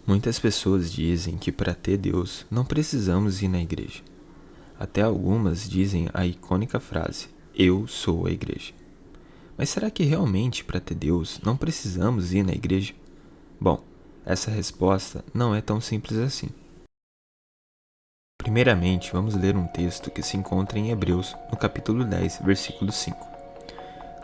Muitas pessoas dizem que para ter Deus não precisamos ir na igreja. Até algumas dizem a icônica frase: "Eu sou a igreja". Mas será que realmente para ter Deus não precisamos ir na igreja? Bom, essa resposta não é tão simples assim. Primeiramente, vamos ler um texto que se encontra em Hebreus, no capítulo 10, versículo 5.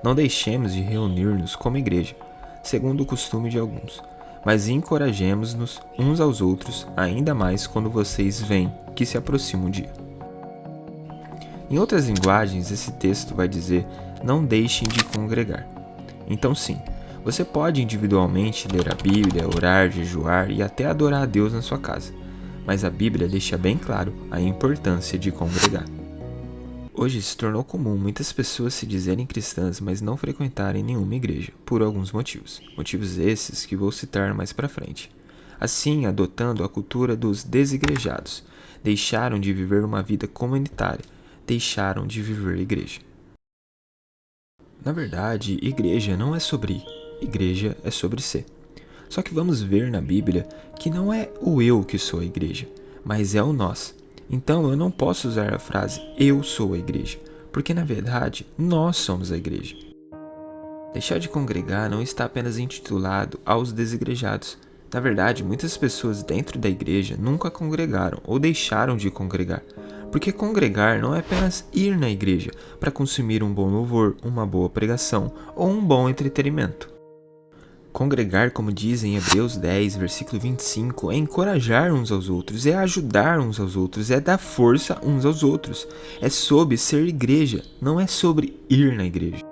Não deixemos de reunir-nos como igreja, segundo o costume de alguns, mas encorajemos-nos uns aos outros, ainda mais quando vocês veem que se aproxima o dia. Em outras linguagens, esse texto vai dizer: não deixem de congregar. Então sim, você pode individualmente ler a Bíblia, orar, jejuar e até adorar a Deus na sua casa, mas a Bíblia deixa bem claro a importância de congregar. Hoje se tornou comum muitas pessoas se dizerem cristãs, mas não frequentarem nenhuma igreja, por alguns motivos. Motivos esses que vou citar mais para frente. Assim, adotando a cultura dos desigrejados, deixaram de viver uma vida comunitária, deixaram de viver igreja. Na verdade, igreja não é sobre ir, igreja é sobre ser. Só que vamos ver na Bíblia que não é o eu que sou a igreja, mas é o nós. Então eu não posso usar a frase eu sou a igreja, porque na verdade nós somos a igreja. Deixar de congregar não está apenas intitulado aos desigrejados. Na verdade, muitas pessoas dentro da igreja nunca congregaram ou deixaram de congregar, porque congregar não é apenas ir na igreja para consumir um bom louvor, uma boa pregação ou um bom entretenimento. Congregar, como diz em Hebreus 10, versículo 25, é encorajar uns aos outros, é ajudar uns aos outros, é dar força uns aos outros. É sobre ser igreja, não é sobre ir na igreja.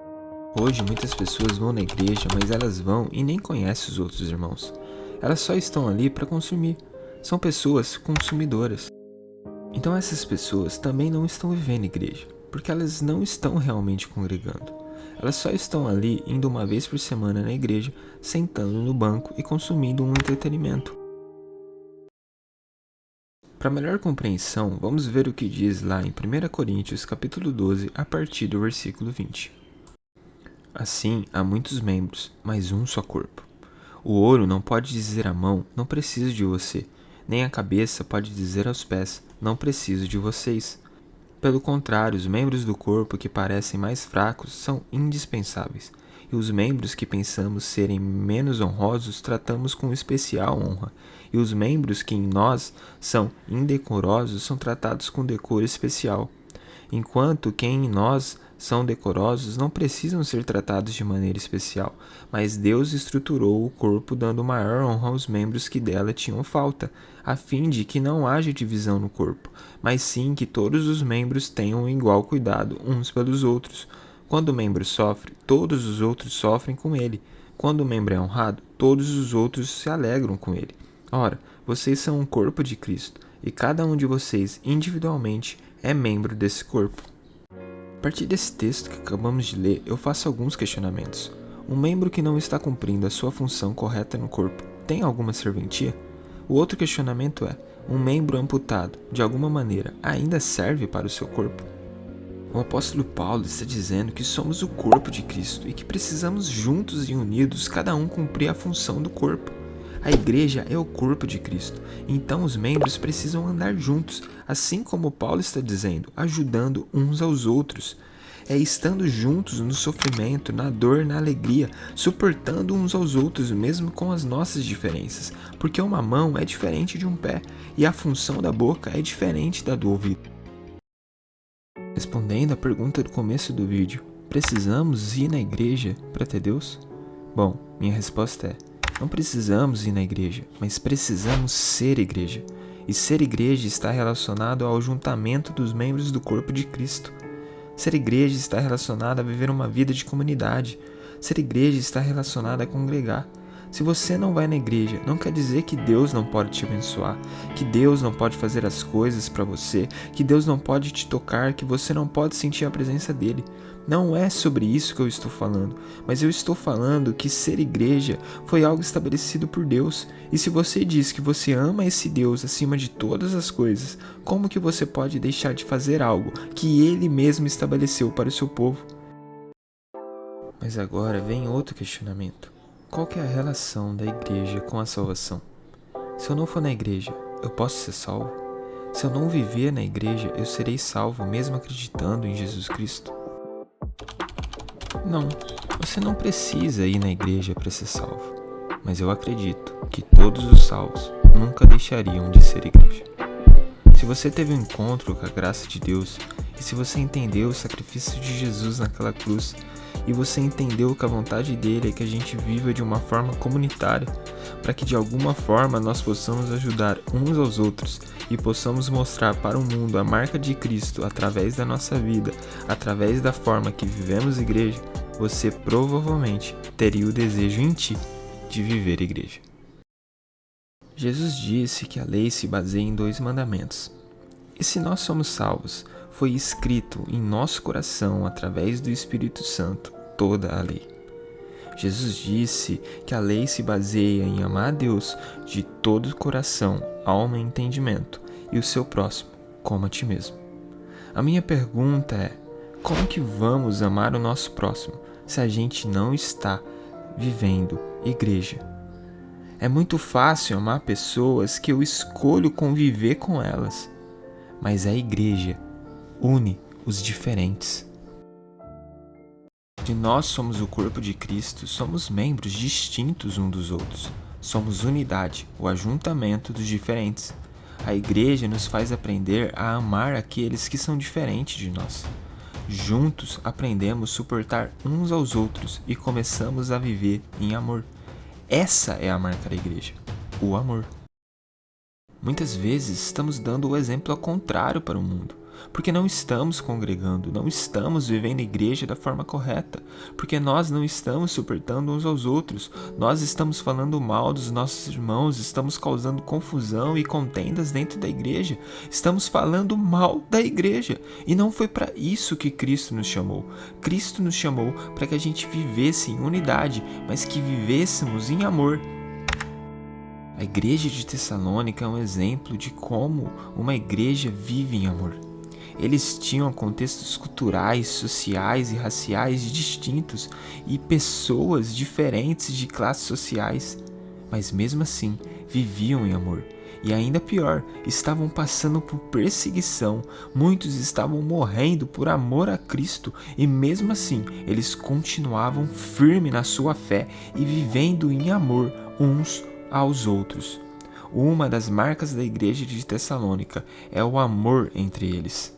Hoje muitas pessoas vão na igreja, mas elas vão e nem conhecem os outros irmãos. Elas só estão ali para consumir. São pessoas consumidoras. Então essas pessoas também não estão vivendo igreja, porque elas não estão realmente congregando. Elas só estão ali indo uma vez por semana na igreja, sentando no banco e consumindo um entretenimento. Para melhor compreensão, vamos ver o que diz lá em 1 Coríntios capítulo 12, a partir do versículo 20. Assim, há muitos membros, mas um só corpo. O olho não pode dizer à mão, não preciso de você, nem a cabeça pode dizer aos pés, não preciso de vocês. Pelo contrário, os membros do corpo que parecem mais fracos são indispensáveis, e os membros que pensamos serem menos honrosos tratamos com especial honra, e os membros que em nós são indecorosos são tratados com decoro especial, enquanto que em nós são decorosos não precisam ser tratados de maneira especial, mas Deus estruturou o corpo dando maior honra aos membros que dela tinham falta, a fim de que não haja divisão no corpo, mas sim que todos os membros tenham igual cuidado uns pelos outros. Quando o membro sofre, todos os outros sofrem com ele. Quando o membro é honrado, todos os outros se alegram com ele. Ora, vocês são um corpo de Cristo, e cada um de vocês, individualmente, é membro desse corpo. A partir desse texto que acabamos de ler, eu faço alguns questionamentos. Um membro que não está cumprindo a sua função correta no corpo tem alguma serventia? O outro questionamento é: um membro amputado, de alguma maneira, ainda serve para o seu corpo? O apóstolo Paulo está dizendo que somos o corpo de Cristo e que precisamos juntos e unidos cada um cumprir a função do corpo. A igreja é o corpo de Cristo, então os membros precisam andar juntos, assim como Paulo está dizendo, ajudando uns aos outros. É estando juntos no sofrimento, na dor, na alegria, suportando uns aos outros mesmo com as nossas diferenças, porque uma mão é diferente de um pé e a função da boca é diferente da do ouvido. Respondendo à pergunta do começo do vídeo, precisamos ir na igreja para ter Deus? Bom, minha resposta é: não precisamos ir na igreja, mas precisamos ser igreja. E ser igreja está relacionado ao juntamento dos membros do corpo de Cristo. Ser igreja está relacionado a viver uma vida de comunidade. Ser igreja está relacionado a congregar. Se você não vai na igreja, não quer dizer que Deus não pode te abençoar, que Deus não pode fazer as coisas para você, que Deus não pode te tocar, que você não pode sentir a presença dele. Não é sobre isso que eu estou falando, mas eu estou falando que ser igreja foi algo estabelecido por Deus. E se você diz que você ama esse Deus acima de todas as coisas, como que você pode deixar de fazer algo que ele mesmo estabeleceu para o seu povo? Mas agora vem outro questionamento. Qual que é a relação da igreja com a salvação? Se eu não for na igreja, eu posso ser salvo? Se eu não viver na igreja, eu serei salvo mesmo acreditando em Jesus Cristo? Não, você não precisa ir na igreja para ser salvo. Mas eu acredito que todos os salvos nunca deixariam de ser igreja. Se você teve um encontro com a graça de Deus, e se você entendeu o sacrifício de Jesus naquela cruz, e você entendeu que a vontade dele é que a gente viva de uma forma comunitária, para que de alguma forma nós possamos ajudar uns aos outros e possamos mostrar para o mundo a marca de Cristo através da nossa vida, através da forma que vivemos igreja, você provavelmente teria o desejo em ti de viver igreja. Jesus disse que a lei se baseia em 2 mandamentos. E se nós somos salvos, foi escrito em nosso coração através do Espírito Santo toda a lei. Jesus disse que a lei se baseia em amar a Deus de todo o coração, alma e entendimento, e o seu próximo como a ti mesmo. A minha pergunta é: como que vamos amar o nosso próximo se a gente não está vivendo igreja? É muito fácil amar pessoas que eu escolho conviver com elas, mas a igreja une os diferentes. Se nós somos o corpo de Cristo, somos membros distintos uns dos outros. Somos unidade, o ajuntamento dos diferentes. A igreja nos faz aprender a amar aqueles que são diferentes de nós. Juntos aprendemos a suportar uns aos outros e começamos a viver em amor. Essa é a marca da igreja, o amor. Muitas vezes estamos dando o exemplo ao contrário para o mundo, porque não estamos congregando, não estamos vivendo a igreja da forma correta, porque nós não estamos suportando uns aos outros, nós estamos falando mal dos nossos irmãos, estamos causando confusão e contendas dentro da igreja, estamos falando mal da igreja, e não foi para isso que Cristo nos chamou. Cristo nos chamou para que a gente vivesse em unidade, mas que vivêssemos em amor. A igreja de Tessalônica é um exemplo de como uma igreja vive em amor. Eles tinham contextos culturais, sociais e raciais distintos e pessoas diferentes de classes sociais, mas mesmo assim viviam em amor. E ainda pior, estavam passando por perseguição, muitos estavam morrendo por amor a Cristo e mesmo assim eles continuavam firmes na sua fé e vivendo em amor uns aos outros. Uma das marcas da igreja de Tessalônica é o amor entre eles.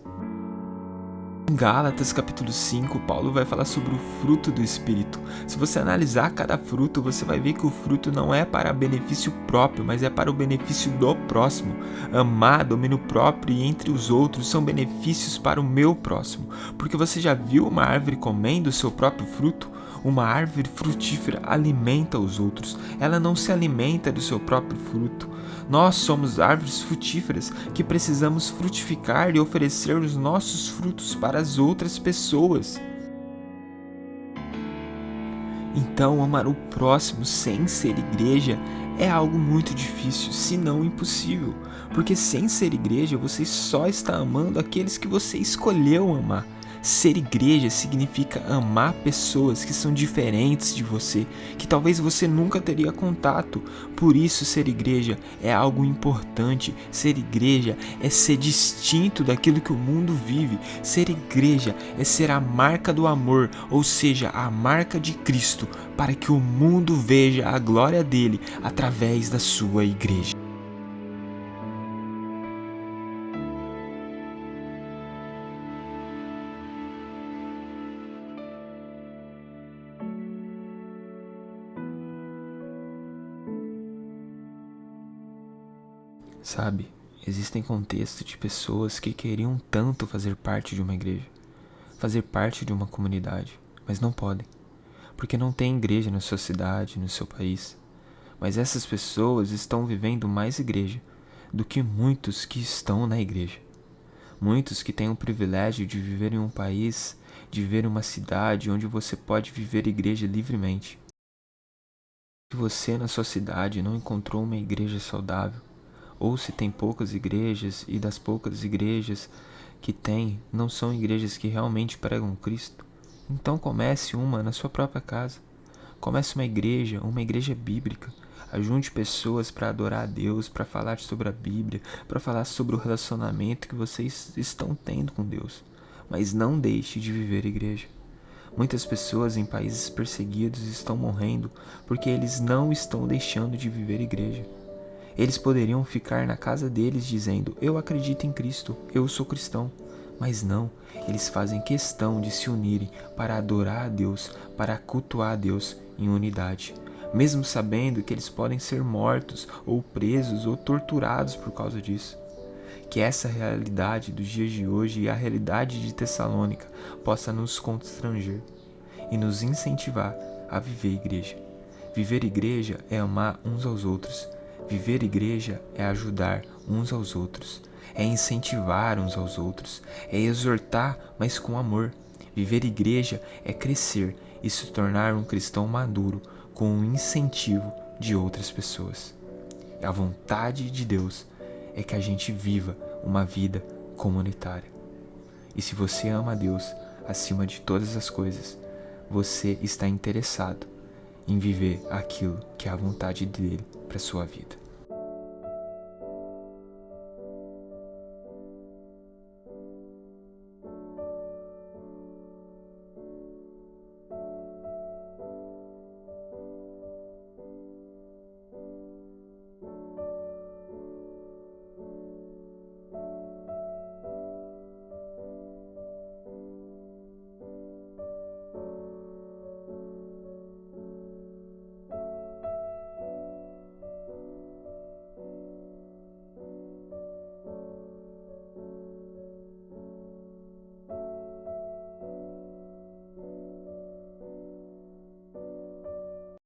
Em Gálatas capítulo 5, Paulo vai falar sobre o fruto do Espírito. Se você analisar cada fruto, você vai ver que o fruto não é para benefício próprio, mas é para o benefício do próximo. Amar, domínio próprio e entre os outros são benefícios para o meu próximo. Porque você já viu uma árvore comendo o seu próprio fruto? Uma árvore frutífera alimenta os outros, ela não se alimenta do seu próprio fruto. Nós somos árvores frutíferas que precisamos frutificar e oferecer os nossos frutos para as outras pessoas. Então, amar o próximo sem ser igreja é algo muito difícil, se não impossível, porque sem ser igreja você só está amando aqueles que você escolheu amar. Ser igreja significa amar pessoas que são diferentes de você, que talvez você nunca teria contato. Por isso, ser igreja é algo importante. Ser igreja é ser distinto daquilo que o mundo vive. Ser igreja é ser a marca do amor, ou seja, a marca de Cristo, para que o mundo veja a glória dele através da sua igreja. Sabe, existem contextos de pessoas que queriam tanto fazer parte de uma igreja, fazer parte de uma comunidade, mas não podem, porque não tem igreja na sua cidade, no seu país. Mas essas pessoas estão vivendo mais igreja do que muitos que estão na igreja. Muitos que têm o privilégio de viver em um país, de viver em uma cidade onde você pode viver igreja livremente. Se você na sua cidade não encontrou uma igreja saudável, ou se tem poucas igrejas e das poucas igrejas que tem, não são igrejas que realmente pregam Cristo, então comece uma na sua própria casa. Comece uma igreja bíblica. Ajunte pessoas para adorar a Deus, para falar sobre a Bíblia, para falar sobre o relacionamento que vocês estão tendo com Deus. Mas não deixe de viver igreja. Muitas pessoas em países perseguidos estão morrendo porque eles não estão deixando de viver igreja. Eles poderiam ficar na casa deles dizendo: eu acredito em Cristo, eu sou cristão. Mas não, eles fazem questão de se unirem para adorar a Deus, para cultuar a Deus em unidade, mesmo sabendo que eles podem ser mortos ou presos ou torturados por causa disso. Que essa realidade dos dias de hoje e a realidade de Tessalônica possa nos constranger e nos incentivar a viver igreja. Viver igreja é amar uns aos outros. Viver igreja é ajudar uns aos outros. É incentivar uns aos outros. É exortar, mas com amor. Viver igreja é crescer e se tornar um cristão maduro com o incentivo de outras pessoas. A vontade de Deus é que a gente viva uma vida comunitária. E se você ama a Deus acima de todas as coisas, você está interessado em viver aquilo que é a vontade dele para sua vida.